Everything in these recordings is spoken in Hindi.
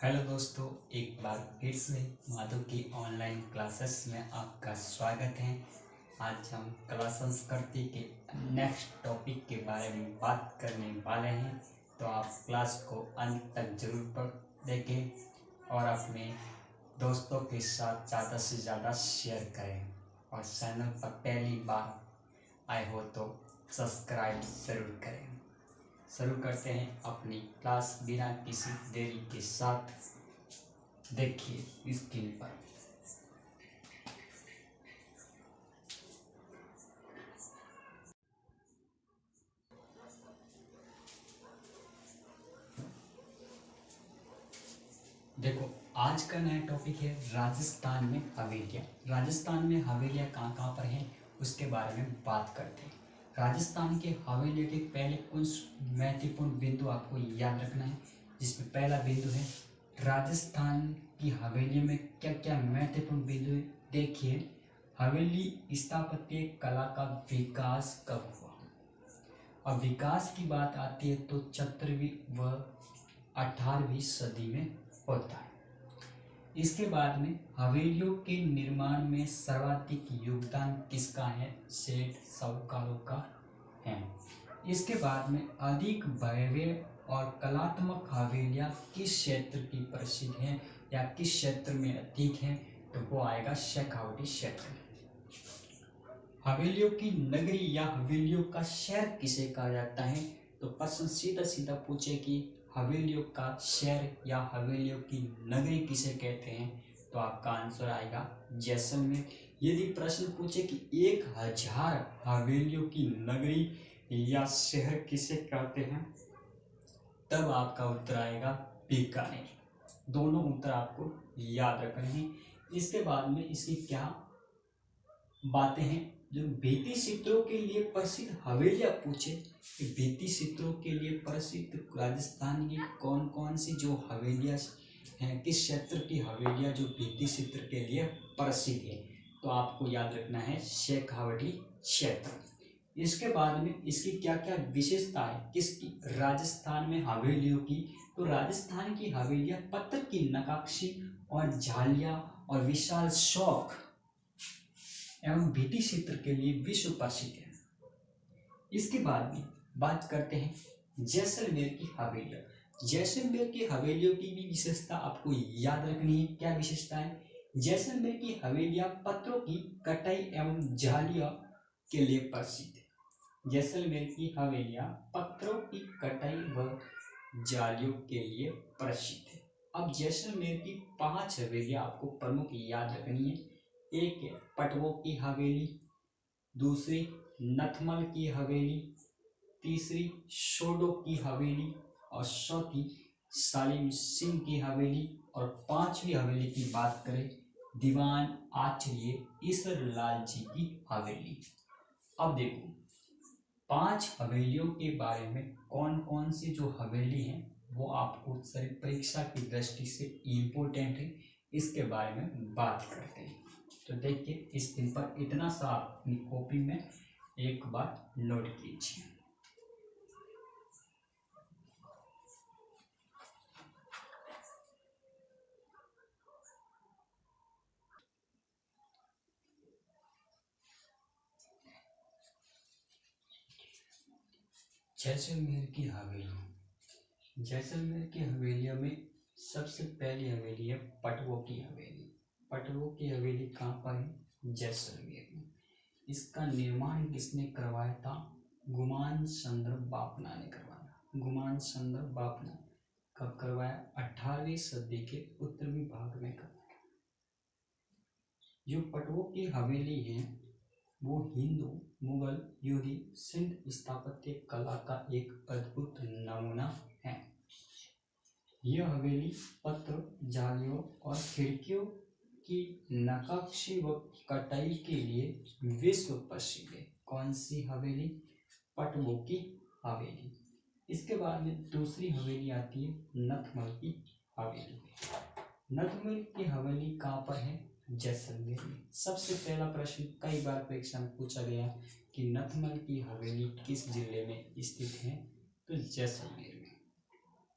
हेलो दोस्तों, एक बार फिर से माधव की ऑनलाइन क्लासेस में आपका स्वागत है। आज हम क्लास संस्कृति के नेक्स्ट टॉपिक के बारे में बात करने वाले हैं, तो आप क्लास को अंत तक जरूर देखें और अपने दोस्तों के साथ ज़्यादा से ज़्यादा शेयर करें। और चैनल पर पहली बार आए हो तो सब्सक्राइब ज़रूर करें। शुरू करते हैं अपनी क्लास बिना किसी देरी के साथ। देखिए स्क्रीन पर देखो, आज का नया टॉपिक है राजस्थान में हवेलियाँ। राजस्थान में हवेलियाँ कहाँ कहाँ पर हैं उसके बारे में बात करते हैं। राजस्थान के हवेलियों के पहले कुछ महत्वपूर्ण बिंदु आपको याद रखना है, जिसमें पहला बिंदु है राजस्थान की हवेलियों में क्या क्या महत्वपूर्ण बिंदु है। देखिए, हवेली स्थापत्य कला का विकास कब हुआ। अब विकास की बात आती है तो 17वीं व 18वीं सदी में होता है। इसके बाद में हवेलियों के निर्माण में सर्वाधिक योगदान किसका है? सेठ साहूकारों का है। इसके बाद में अधिक भव्य और कलात्मक हवेलियां किस क्षेत्र की प्रसिद्ध हैं या किस क्षेत्र में अधिक है, तो वो आएगा शेखावटी क्षेत्र। हवेलियों की नगरी या हवेलियों का शहर किसे कहा जाता है, तो प्रश्न सीधा सीधा पूछे कि हवेलियों का शहर या हवेलियों की नगरी किसे कहते हैं, तो आपका आंसर आएगा जैसलमेर। यदि प्रश्न पूछे कि 1000 हवेलियों की नगरी या शहर किसे कहते हैं, तब आपका उत्तर आएगा बीकानेर। दोनों उत्तर आपको याद रखने हैं। इसके बाद में इसकी क्या बातें हैं, जो भित्ति चित्रों के लिए प्रसिद्ध हवेलियां पूछे कि भित्ति चित्रों के लिए प्रसिद्ध राजस्थान की कौन कौन सी जो हवेलियां हैं, किस क्षेत्र की हवेलियां जो भित्ति चित्र के लिए प्रसिद्ध है, तो आपको याद रखना है शेखावटी क्षेत्र। इसके बाद में इसकी क्या क्या विशेषता है किसकी, राजस्थान में हवेलियों की, तो राजस्थान की हवेलियां पत्थर की नक्काशी और झालियां और विशाल शौक एवं भित्ति चित्र के लिए विश्व प्रसिद्ध है। इसके बाद में बात करते हैं जैसलमेर की हवेलियां। जैसलमेर की हवेलियों की भी विशेषता आपको याद रखनी है। क्या विशेषता है? जैसलमेर की हवेलियां पत्थरों की कटाई एवं जालियां के लिए प्रसिद्ध है। जैसलमेर की हवेलियां पत्थरों की कटाई व जालियों के लिए प्रसिद्ध है। अब जैसलमेर की 5 हवेलियां आपको प्रमुख याद रखनी है। एक है पटवों की हवेली, दूसरी नथमल की हवेली, तीसरी शोडो की हवेली और चौथी सालिम सिंह की हवेली, और 5वीं हवेली की बात करें दीवान आचार्य ईश्वर लाल जी की हवेली। अब देखो 5 हवेलियों के बारे में कौन कौन सी जो हवेली हैं वो आपको परीक्षा की दृष्टि से इम्पोर्टेंट है, इसके बारे में बात करते हैं। तो देखिए इस दिन पर इतना सा अपनी कॉपी में एक बार नोट कीजिए। जैसलमेर की हवेली। जैसलमेर की हवेलियों में सबसे पहली हवेली है पटवों की हवेली। पटवों की हवेली कहाँ पर है? जैसलमेर में। इसका निर्माण किसने करवाया था? गुमान चंद्र बापना ने करवाया। गुमान चंद्र बापना कब करवाया? 18वीं सदी के उत्तरी भाग में करवाया। जो पटवों की हवेली है वो हिंदू मुगल यूरी सिंध स्थापत्य कला का एक अद्भुत नमूना है। यह हवेली पत्र जालियों और खिड़कियों की नक्काशी व कटाई के लिए विश्व प्रसिद्ध है। कौन सी हवेली? पटवों की हवेली। इसके बाद में दूसरी हवेली आती है नथमल की हवेली। नथमल की हवेली कहाँ पर है? जैसलमेर में। सबसे पहला प्रश्न कई बार परीक्षा में पूछा गया कि नथमल की हवेली किस जिले में स्थित है, तो जैसलमेर में।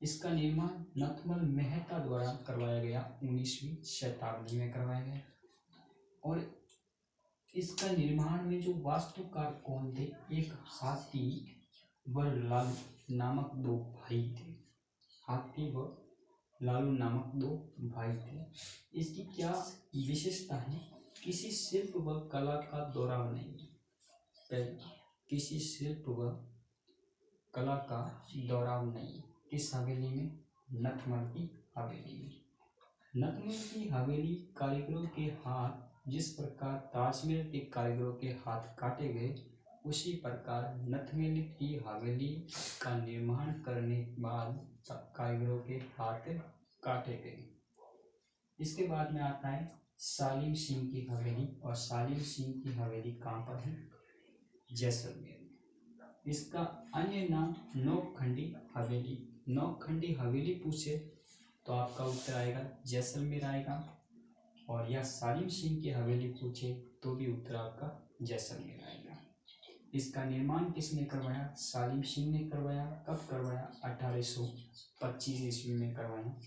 इसका निर्माण नथमल मेहता द्वारा करवाया गया, 19वीं शताब्दी में करवाया गया। और इसका निर्माण में जो वास्तुकार कौन थे, एक हाथी व लालू नामक दो भाई थे। हाथी व लालू नामक दो भाई थे। इसकी क्या विशेषता है, किसी शिल्प व कला का दोहराव नहीं। पहला, किसी शिल्प व कला का दोहराव नहीं। किस हवेली में, नथमल की हवेली में। नथमल की हवेली कारीगरों के हाथ, जिस प्रकार ताजमहल के कारीगरों के हाथ काटे गए, उसी प्रकार नथमल की हवेली का निर्माण करने के बाद कारीगरों के हाथ काटे गए। इसके बाद में आता है सालिम सिंह की हवेली। और सालिम सिंह की हवेली कहाँ पर है, जैसलमेर में। इसका अन्य नाम नौखंडी हवेली। नौखंडी हवेली पूछे तो आपका उत्तर आएगा जैसलमेर आएगा। और या सालिम सिंह की हवेली पूछे तो भी उत्तर आपका जैसलमेर आएगा। इसका निर्माण किसने करवाया, सालिम सिंह ने करवाया। कब करवाया, 1825 ईस्वी में करवाया।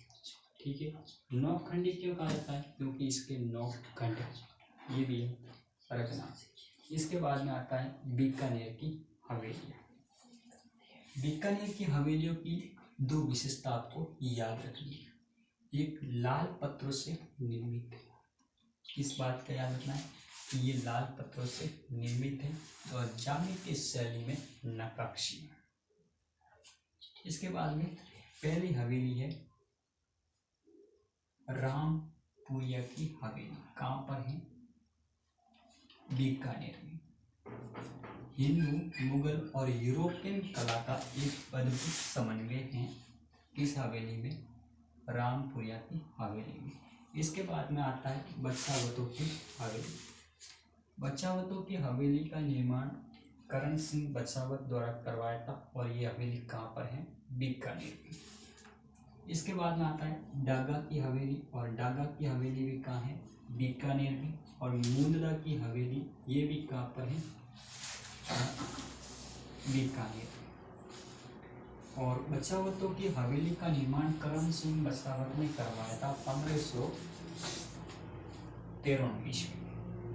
ठीक है। नौखंडी क्यों कहा जाता है, क्योंकि इसके 9 खंड है, ये भी है रखना। इसके बाद में आता है बीकानेर की हवेली। बीकानेर की हवेलियों की 2 विशेषता आपको याद रखनी है। एक, लाल पत्थरों से निर्मित है। किस बात का याद रखना है, कि ये लाल पत्थरों से निर्मित है और ज्यामितीय शैली में नक्काशी है। इसके बाद में पहली हवेली है रामपुरिया की हवेली। कहाँ पर है, बीकानेर में। हिंदू, मुगल और यूरोपियन कला का एक अद्भुत समन्वय है इस हवेली में, रामपुरिया की हवेली में। इसके बाद में आता है बच्चावतों की हवेली। बच्चावतों की हवेली का निर्माण करण सिंह बच्चावत द्वारा करवाया था और ये हवेली कहाँ पर है, बीकानेर में। इसके बाद में आता है डागा की हवेली। और डागा की हवेली भी कहाँ है, बीकानेर में। और मुंदरा की हवेली, ये भी कहाँ पर है, बीकानेर। और बच्चावतों की हवेली का निर्माण करण सिंह बच्चावत ने करवाया था 1513 ईस्वी में।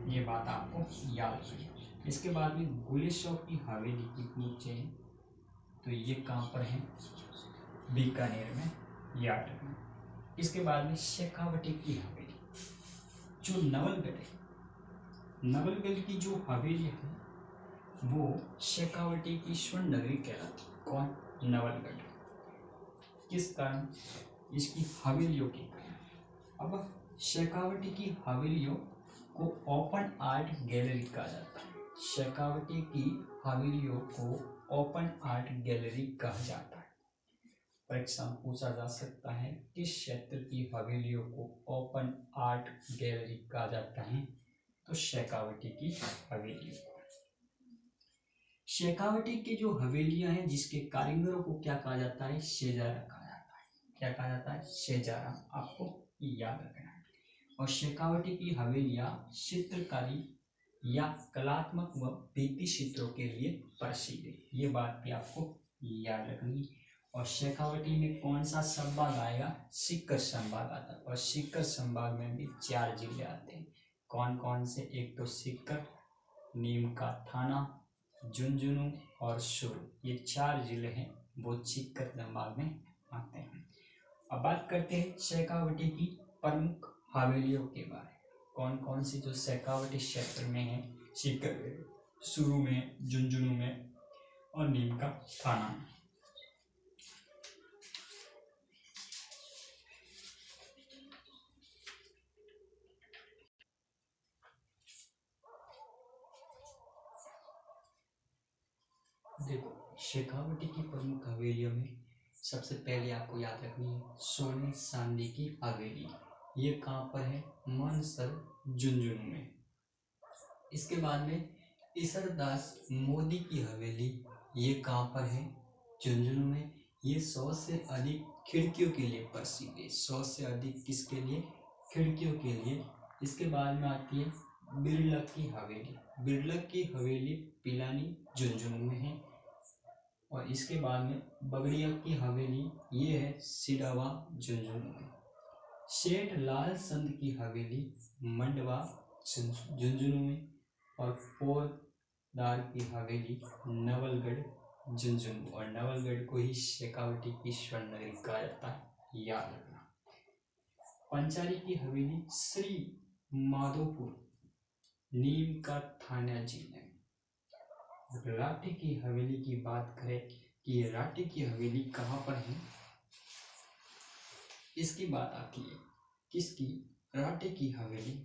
ये बात आपको याद रखिए। इसके बाद में गुले शाह की हवेली की पूछे तो ये कहाँ पर है, बीकानेर में, याद रखना। इसके बाद में शेखावटी की हवेली, जो नवलगढ़ है, नवलगढ़ की जो हवेली है वो शेखावटी की स्वर्ण नगरी कहलाती। कौन, नवलगढ़। किस कारण, इसकी हवेलियों के कारण। अब शेखावटी की हवेलियों को ओपन आर्ट गैलरी कहा जाता है। शेखावटी की हवेलियों को ओपन आर्ट गैलरी कहा जाता है। परीक्षा में पूछा जा सकता है किस क्षेत्र की हवेलियों को ओपन आर्ट गैलरी कहा जाता है, तो शेखावटी की हवेलियों को। शेखावटी की जो हवेलियां हैं जिसके कारीगरों को क्या कहा जाता है, शेजारा कहा जाता है। क्या कहा जाता है, शेजारा, आपको याद रखना है। और शेखावटी की हवेलियां चित्रकारी या कलात्मक व भित्ति चित्रों के लिए प्रसिद्ध है। ये बात भी आपको याद रखनी है। और शेखावटी में कौन सा संभाग आएगा, सीकर संभाग आता है। और सीकर संभाग में भी 4 जिले आते हैं। कौन कौन से, एक तो सीकर, नीम का थाना, झुंझुनू और शुरू, ये 4 जिले हैं वो सीकर संभाग में आते हैं। अब बात करते हैं शेखावटी की प्रमुख हवेलियों के बारे में। कौन कौन सी जो शेखावटी क्षेत्र में है, सीकर में, शुरू में, झुंझुनू में और नीम का थाना में। देखो शेखावटी की प्रमुख हवेलियों में सबसे पहले आपको याद रखनी है सोने चांदी की हवेली। ये कहाँ पर है, मानसर, झुंझुनू में। इसके बाद में ईसरदास मोदी की हवेली, ये कहाँ पर है, झुंझुनू में। ये 100 से अधिक खिड़कियों के लिए प्रसिद्ध है। 100 से अधिक किसके लिए, खिड़कियों के लिए। इसके बाद में आती है बिरला की हवेली। बिरला की हवेली पिलानी, झुंझुनू में है। और इसके बाद में बगड़िया की हवेली ये है सिडावा झुंझुनू में। सेठ लाल संत की हवेली मंडवा झुंझुनू में। और पोरदार की हवेली नवलगढ़ झुंझुनू, और नवलगढ़ को ही शेखावटी की स्वर्ण नगरी कहा जाता है, याद रखना। पंचारी की हवेली श्री माधोपुर नीम का थाना जिले में। राठी की हवेली की बात करें कि राठी की हवेली कहाँ पर है, इसकी बात आती है किसकी, राठी की हवेली।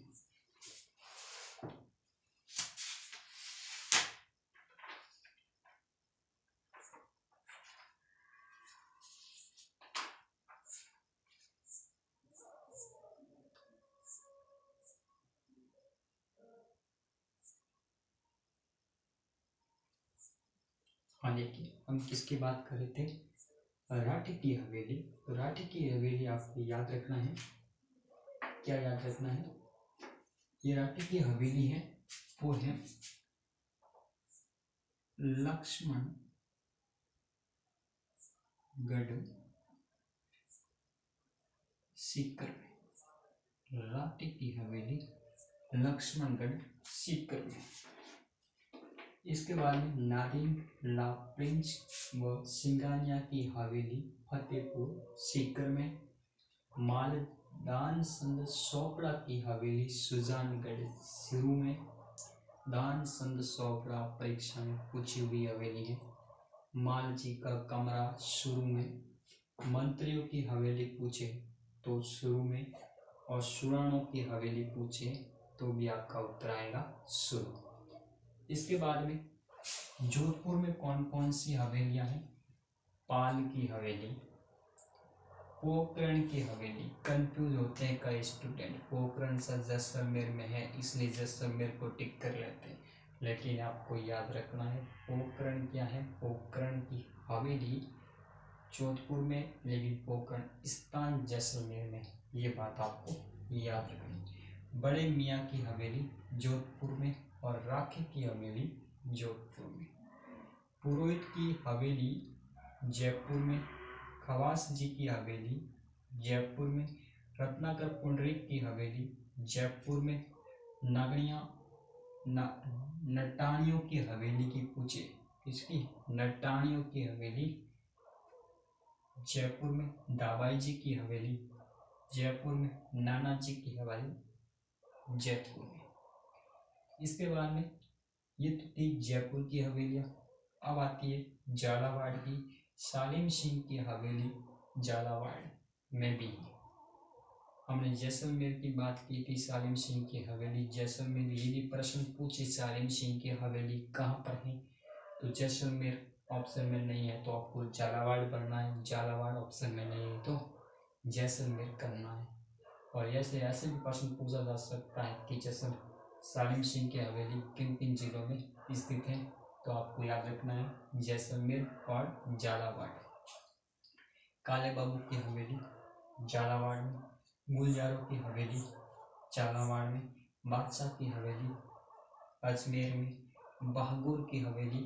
हाँ देखिए, हम किसकी बात कर रहे थे, राठी की हवेली। तो राठी की हवेली आपको याद रखना है, क्या याद रखना है, ये राठी की हवेली है वो है लक्ष्मणगढ़ सीकर में। राठी की हवेली लक्ष्मणगढ़ सीकर में। इसके बाद में नादिम ला प्रिंस व सिंगानिया की हवेली फतेहपुर सीकर में। मालदान संत सोपड़ा की हवेली सुजानगढ़ सिरू में। दान संत सोपड़ा परीक्षा में पूछी हुई हवेली है। माल जी का कमरा शुरू में। मंत्रियों की हवेली पूछे तो शुरू में, और सुराणों की हवेली पूछे तो भी आपका उत्तर आएगा शुरू। इसके बाद में जोधपुर में कौन कौन सी हवेलियां हैं, पाल की हवेली, पोखरण की हवेली। कंफ्यूज होते हैं कई स्टूडेंट, पोखरण सा जैसलमेर में है इसलिए जैसलमेर को टिक कर लेते हैं, लेकिन आपको याद रखना है पोखरण क्या है, पोखरण की हवेली जोधपुर में, लेकिन पोखरण स्थान जैसलमेर में, ये बात आपको याद रखनी। बड़े मियाँ की हवेली जोधपुर में, और राखी की हवेली जोधपुर में। पुरोहित की हवेली जयपुर में। खवास जी की हवेली जयपुर में। रत्नाकर पुंडरीक की हवेली जयपुर में। नागणिया नटाणियों की हवेली की पूछे, किसकी, नटाणियों की हवेली जयपुर में। दाबाई जी की हवेली जयपुर में। नाना जी की हवेली जयपुर में। इसके बाद में ये तो थी जयपुर की हवेलियां। अब आती है झालावाड़ की। सालिम सिंह की हवेली झालावाड़ में भी है। हमने जैसलमेर की बात की थी, सालिम सिंह की हवेली जैसलमेर। ये भी प्रश्न पूछे सालिम सिंह की हवेली कहाँ पर है, तो जैसलमेर ऑप्शन में नहीं है तो आपको झालावाड़ पढ़ना है, झालावाड़ ऑप्शन में नहीं है तो जैसलमेर करना है। और ऐसे भी प्रश्न पूछा जा सकता है कि जैसे सालिम सिंह की हवेली किन किन जिलों में स्थित है, तो आपको याद रखना है जैसलमेर और झालावाड़। काले बाबू की हवेली झालावाड़ में। गुलजारों की हवेली झालावाड़ में। बादशाह की हवेली अजमेर में। बहादुर की हवेली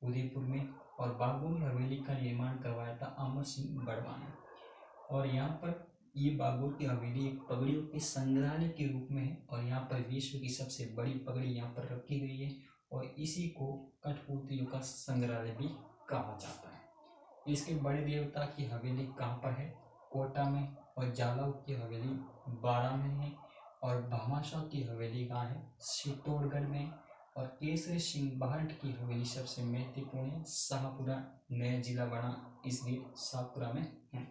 उदयपुर में। और बागुल हवेली का निर्माण करवाया था अमर सिंह बड़वा ने। और यहाँ पर ये बागुल की हवेली एक पगड़ियों के संग्रहालय के रूप में है, और यहाँ पर विश्व की सबसे बड़ी पगड़ी यहाँ पर रखी गई है, और इसी को कठपुतलियों का संग्रहालय भी कहा जाता है। इसके बड़े देवता की हवेली कहाँ पर है, कोटा में। और जालौर की हवेली बारां में है। और भामाशाह की हवेली कहाँ है, चित्तौड़गढ़ में। और केसरी सिंह बहल्ट की हवेली सबसे महत्वपूर्ण है, शाहपुरा, नया जिला बना इसलिए शाहपुरा में है।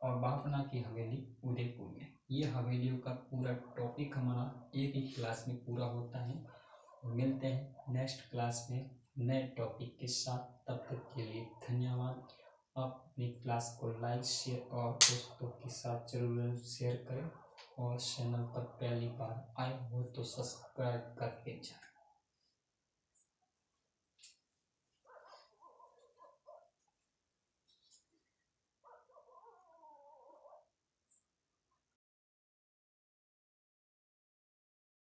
और बाफना की हवेली उदयपुर में। ये हवेलियों का पूरा टॉपिक हमारा एक ही क्लास में पूरा होता है। मिलते हैं नेक्स्ट क्लास में नए टॉपिक के साथ, तब तक के लिए धन्यवाद। आप अपनी क्लास को लाइक, शेयर और दोस्तों के साथ जरूर शेयर करें, और चैनल पर पहली बार आए हो तो सब्सक्राइब करके जाएं।